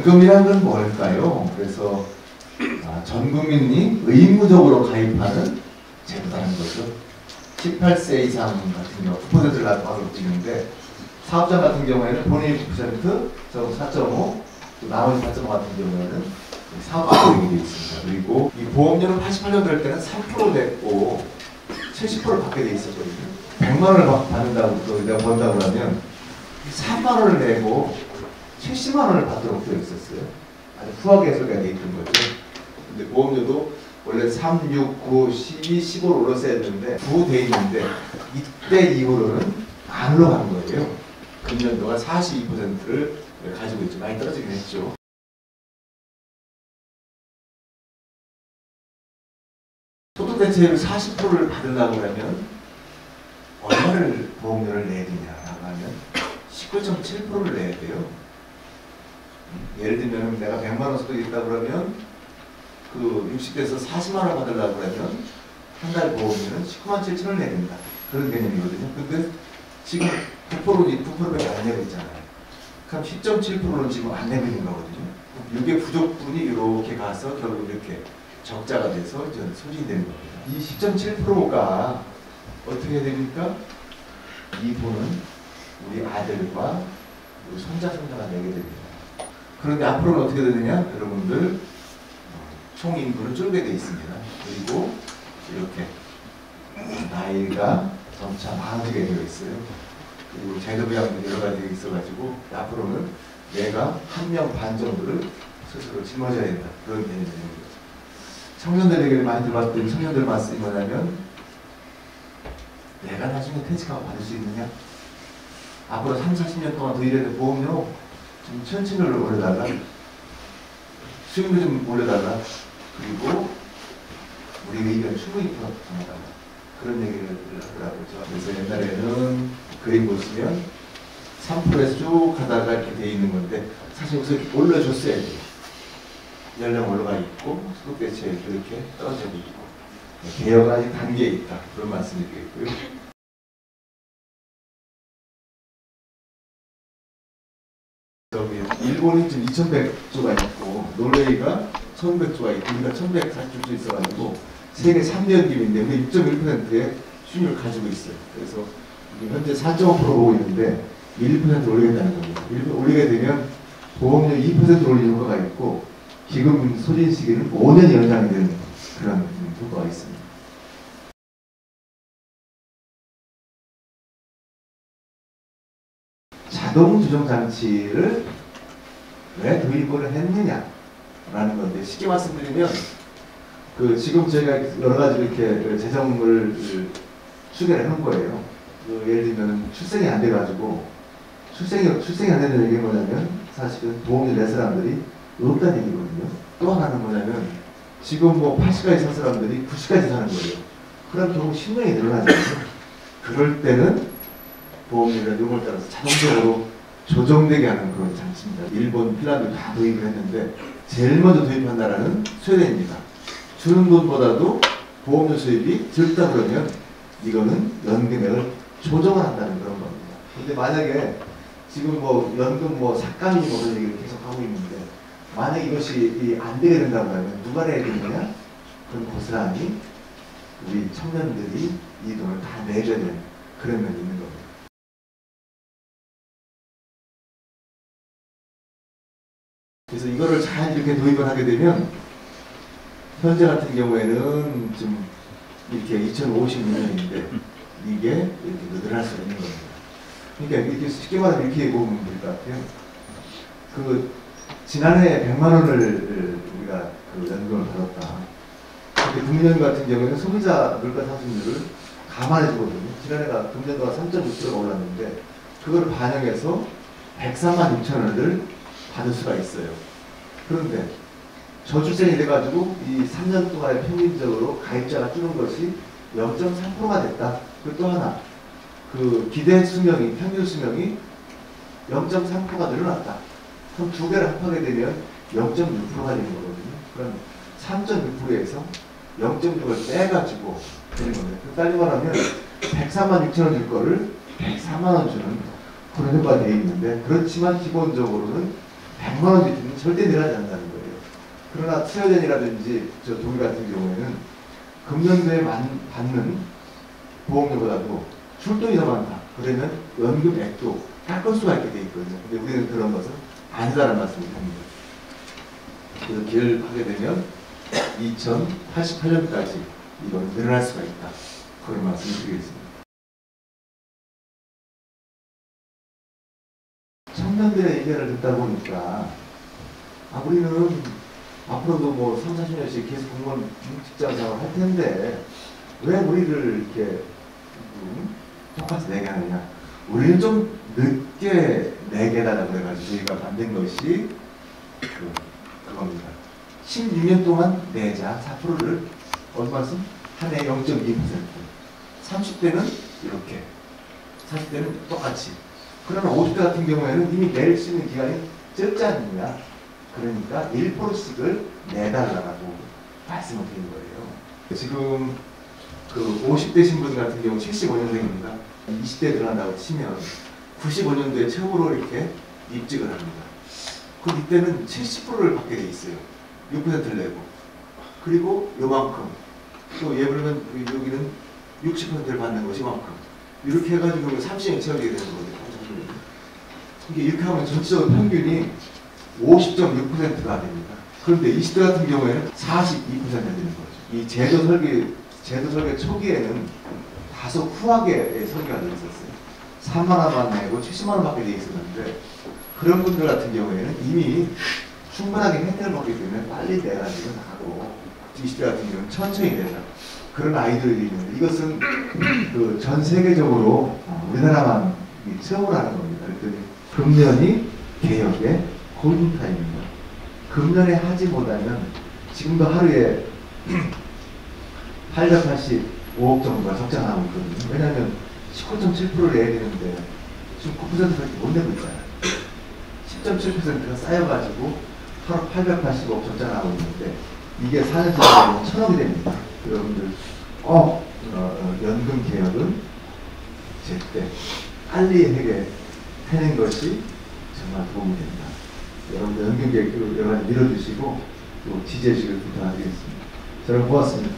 연금이란 건 뭘까요? 그래서 전 국민이 의무적으로 가입하는 제도라는 거죠. 18세 이상 같은 경우 9%를 받을 수 있는데 사업자 같은 경우에는 본인이 9%, 저 4.5, 또 나머지 4.5 같은 경우에는 사업자에게 되어 있습니다. 그리고 이 보험료는 88년 될 때는 3% 냈고 70%를 받게 돼 있었거든요. 100만 원을 받는다고 내가 번다고 하면 3만 원을 내고 70만 원을 받도록 되어 있었어요. 아주 후하게 해석이 돼 있던 거죠. 근데 보험료도 원래 3, 6, 9, 12, 15로 올랐어야 했는데 9 돼 있는데 이때 이후로는 안 올라간 거예요. 금년도가 42%를 가지고 있죠. 많이 떨어지긴 했죠. 소득대체율 40%를 받으려고 하면 얼마를 보험료를 내야 되냐라고 하면 19.7%를 내야 돼요. 예를 들면 내가 100만 원 소득이 있다고 그러면 그 60대에서 40만 원 받으려고 하면 한 달 보험료는 19만 7천 원 내야 된다. 그런 개념이거든요. 근데 지금 9%밖에 안 내고 있잖아요. 그럼 10.7%는 지금 안 내고 있는 거거든요. 이게 부족분이 이렇게 가서 결국 이렇게 적자가 돼서 이제 소진이 되는 겁니다. 이 10.7%가 어떻게 됩니까? 이 돈은 우리 아들과 우리 손자가 내게 됩니다. 그런데 앞으로는 어떻게 되느냐? 여러분들 총 인구는 줄게 되어 있습니다. 그리고 이렇게 나이가 점차 많아지게 되어 있어요. 그리고 제도부양도 여러 가지 있어가지고 앞으로는 내가 한 명 반 정도를 스스로 짊어져야 된다. 그런 개념이 되는 거죠. 청년들에게 많이 들어봤더니 청년들 말씀이 뭐냐면 내가 나중에 퇴직하고 받을 수 있느냐? 앞으로 3, 40년 동안 더 일해야 돼. 보험료 좀 천천히 올려달라. 수익률 좀 올려달라. 그리고 우리 의견을 충분히 풀어달라. 그런 얘기를 하더라고요. 그래서 옛날에는 그림 보시면 3%에서 쭉 가다가 이렇게 돼 있는 건데 사실 여기서 올려줬어야 돼요. 연령 올라가 있고 소득대체율도 이렇게 떨어지고 있고 개혁은 아직 단계에 있다. 그런 말씀을 드리겠고요. 일본이 지금 2100조가 있고 노르웨이가 1100조가 있고 우리가 1140조 있어가지고 세계 3년 기인데 우리 6.1%의 수익률을 가지고 있어요. 그래서 현재 4.5% 보고 있는데 1% 올리겠다는 겁니다. 1% 올리게 되면 보험료 2% 올리는 효과가 있고 기금 소진 시기는 5년 연장이 되는 그런 효과가 있습니다. 자동 조정 장치를 왜 도입을 했느냐라는 건데 쉽게 말씀드리면 지금 저희가 여러 가지 이렇게 재정을 추계를 한 거예요. 예를 들면 출생이 안 돼가지고 출생이 안 되는 얘기는 뭐냐면 사실은 보험료 낼 사람들이 없다는 얘기거든요. 또 하나는 뭐냐면 지금 뭐 80까지 산 사람들이 90까지 사는 거예요. 그런 경우 10명이 늘어나잖아요. 그럴 때는 보험료를 요금을 따라서 자동적으로 조정되게 하는 그런 장치입니다. 일본, 핀란드 다 도입을 했는데 제일 먼저 도입한 나라는 스웨덴입니다. 주는 돈보다도 보험료 수입이 적다 그러면 이거는 연금액을 조정을 한다는 그런 겁니다. 근데 만약에 지금 뭐 연금 뭐 삭감이 뭐 그런 얘기를 계속 하고 있는데 만약 이것이 안 되게 된다고 하면 누가 내야 되느냐? 그럼 고스란히 우리 청년들이 이 돈을 다 내줘야 되는 그런 면이 있는 겁니다. 그래서 이거를 잘 이렇게 도입을 하게 되면 현재 같은 경우에는 좀 이렇게 2056년인데 이게 이렇게 늘어날 수 있는 겁니다. 그러니까 이렇게 쉽게 말하면 이렇게 보면 될 것 같아요. 지난해 100만 원을 우리가 연금을 받았다. 근데 금년 같은 경우에는 소비자 물가 상승률을 감안해 주거든요. 지난해가 금년도가 3.6%가 올랐는데 그걸 반영해서 104만 6천 원을 받을 수가 있어요. 그런데 저출생이 돼가지고 이 3년 동안에 평균적으로 가입자가 줄은 것이 0.3%가 됐다. 그리고 또 하나 기대 수명이 평균 수명이 0.3%가 늘어났다. 그럼 두 개를 합하게 되면 0.6%가 되는 거거든요. 그럼 3.6%에서 0.6을 빼가지고 되는 겁니다. 따지고 말하면 104만 6천 원 줄 거를 104만 원 주는 그런 효과가 되어 있는데 그렇지만 기본적으로는 100만 원 밑에는 절대 내려가지 않는다는 거예요. 그러나 수여전이라든지 저 독일 같은 경우에는 금년도에 받는 보험료보다도 출동이 더 많다. 그러면 연금액도 깎을 수가 있게 돼 있거든요. 근데 우리는 그런 것은 아니다라는 말씀을 드립니다. 그래서 기회를 하게 되면 2088년까지 이건 늘어날 수가 있다. 그런 말씀을 드리겠습니다. 청년들의 의견을 듣다 보니까 우리는 앞으로도 뭐 3, 40년씩 계속 공무원 직장 생활을 할 텐데 왜 우리를 이렇게 똑같이 내게 하느냐. 우리는 좀 늦게 내게 달라고 그래가지고 저희가 만든 것이 그겁니다. 16년 동안 내자 4%를 얼마씩? 한 해 0.2%. 30대는 이렇게, 40대는 똑같이. 그러나 50대 같은 경우에는 이미 낼 수 있는 기간이 적지 않느냐. 그러니까 1%씩을 내달라고 말씀을 드린 거예요. 지금 그 50대 신분 같은 경우 75년생입니다. 20대에 들어간다고 치면 95년도에 처음으로 이렇게 입직을 합니다. 그럼 이때는 70%를 받게 돼 있어요. 6%를 내고. 그리고 요만큼. 또 예를 들면 여기는 60%를 받는 것이 이만큼. 이렇게 해가지고 30년 채워지게 되는 거예요. 이게 이렇게 하면 전체적인 평균이 50.6%가 됩니다. 그런데 20대 같은 경우에는 42%가 되는 거죠. 이 제도 설계 초기에는 다소 후하게 설계가 되어 있었어요. 3만 원만 내고 70만 원 받게 되어 있었는데 그런 분들 같은 경우에는 이미 충분하게 혜택을 받기 때문에 빨리 내가지고 나가고 20대 같은 경우는 천천히 내라. 그런 아이들이 있는데 이것은 그 전 세계적으로 우리나라만 처음으로 하는 겁니다. 그랬더니 금년이 개혁의 골든타임입니다. 금년에 하지 못하면 지금도 하루에 885억 정도가 적자나고 있거든요. 왜냐하면 19.7%를 내야 되는데 지금 9%밖에 못 내고 있잖아요. 10.7%가 쌓여가지고 하루 880억 적자나고 있는데 이게 4년 동안 1,000억이 됩니다. 여러분들 꼭 연금 개혁은 제때 빨리 해내는 것이 정말 도움이 됩니다. 여러분들 연금 개혁을 여러 가지 밀어주시고 또 지지해 주시길 부탁드리겠습니다. 여러분 고맙습니다.